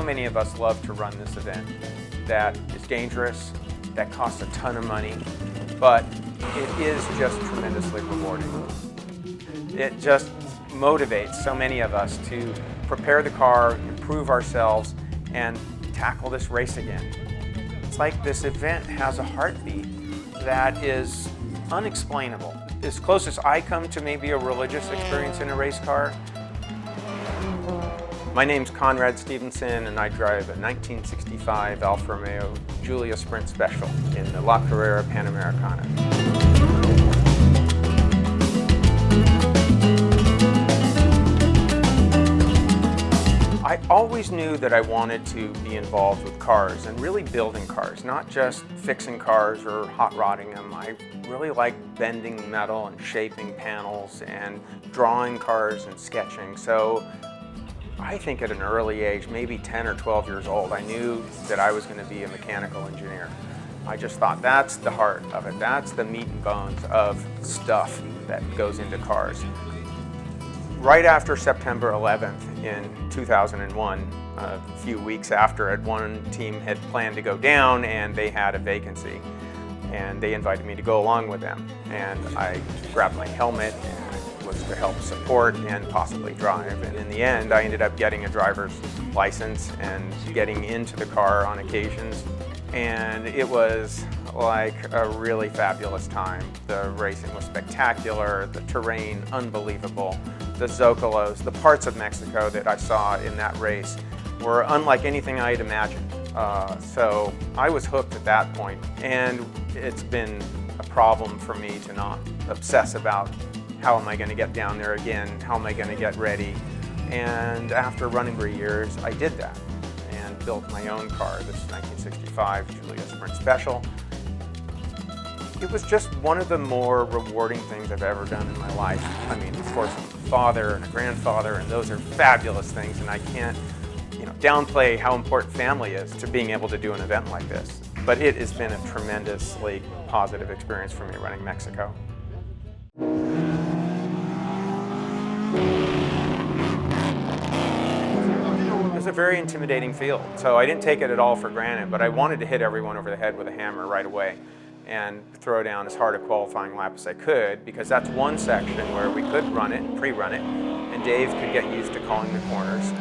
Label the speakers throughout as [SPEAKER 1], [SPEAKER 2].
[SPEAKER 1] many of us love to run this event that is dangerous, that costs a ton of money, but it is just tremendously rewarding. It just motivates so many of us to prepare the car, improve ourselves, and tackle this race again. It's like this event has a heartbeat that is unexplainable. As close as I come to maybe a religious experience in a race car. My name's Conrad Stevenson, and I drive a 1965 Alfa Romeo Giulia Sprint Special in the Carrera Panamericana. I always knew that I wanted to be involved with cars and really building cars, not just fixing cars or hot rodding them. I really like bending metal and shaping panels and drawing cars and sketching. So I think at an early age, maybe 10 or 12 years old, I knew that I was going to be a mechanical engineer. I just thought that's the heart of it. That's the meat and bones of stuff that goes into cars. Right after September 11th in 2001, a few weeks after it, one team had planned to go down and they had a vacancy. And they invited me to go along with them. And I grabbed my helmet and it was to help support and possibly drive. And in the end, I ended up getting a driver's license and getting into the car on occasions. And it was like a really fabulous time. The racing was spectacular, the terrain unbelievable. The Zócalos, the parts of Mexico that I saw in that race were unlike anything I had imagined. So I was hooked at that point, and it's been a problem for me to not obsess about how am I going to get down there again, how am I going to get ready. And after running for years, I did that and built my own car, this 1965 Giulia Sprint Special. It was just one of the more rewarding things I've ever done in my life. I mean, of course, I'm a father and a grandfather, and those are fabulous things, and I can't downplay how important family is to being able to do an event like this. But it has been a tremendously positive experience for me running Mexico. It was a very intimidating field, so I didn't take it at all for granted, but I wanted to hit everyone over the head with a hammer right away and throw down as hard a qualifying lap as I could, because that's one section where we could run it, pre-run it, and Dave could get used to calling the corners.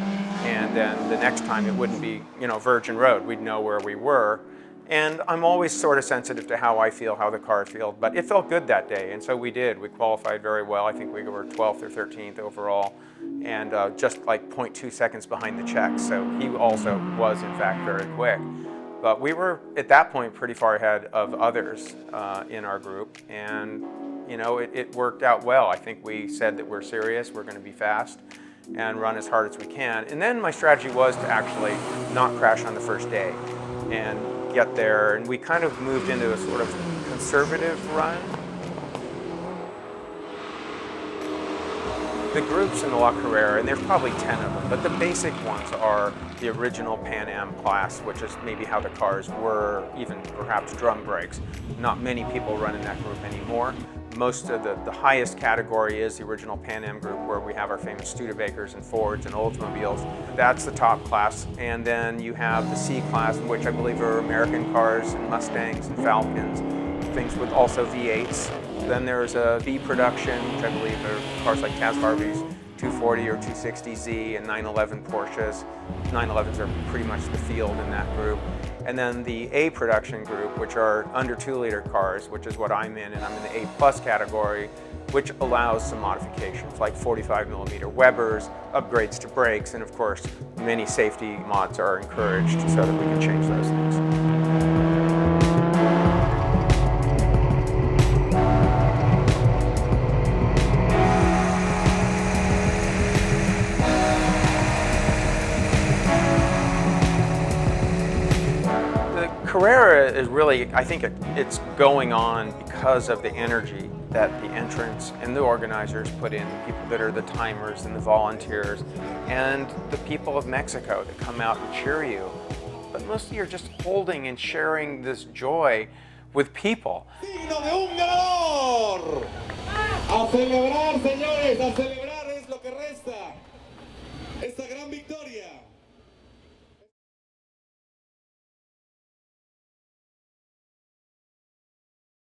[SPEAKER 1] And then the next time it wouldn't be, virgin road. We'd know where we were. And I'm always sort of sensitive to how I feel, how the car feels, but it felt good that day, and so we did. We qualified very well. I think we were 12th or 13th overall, and just like 0.2 seconds behind the Czech. So he also was, in fact, very quick. But we were, at that point, pretty far ahead of others in our group, and it worked out well. I think we said that we're serious, we're going to be fast, and run as hard as we can. And then my strategy was to actually not crash on the first day and get there. And we kind of moved into a sort of conservative run. The groups in the La Carrera, and there's probably 10 of them, but the basic ones are the original Pan Am class, which is maybe how the cars were, even perhaps drum brakes. Not many people run in that group anymore. Most of the highest category is the original Pan Am group, where we have our famous Studebakers and Fords and Oldsmobiles. That's the top class. And then you have the C class, in which I believe are American cars and Mustangs and Falcons, things with also V8s. Then there's a B production, which I believe are cars like Taz Harvey's 240 or 260Z and 911 Porsches. 911s are pretty much the field in that group. And then the A production group, which are under 2-liter cars, which is what I'm in, and I'm in the A plus category, which allows some modifications like 45mm Webers, upgrades to brakes, and of course, many safety mods are encouraged so that we can change those things. Carrera is really, I think it's going on because of the energy that the entrants and the organizers put in, the people that are the timers and the volunteers, and the people of Mexico that come out and cheer you. But mostly you're just holding and sharing this joy with people. Signo de un ganador. A celebrar, señores, a celebrar.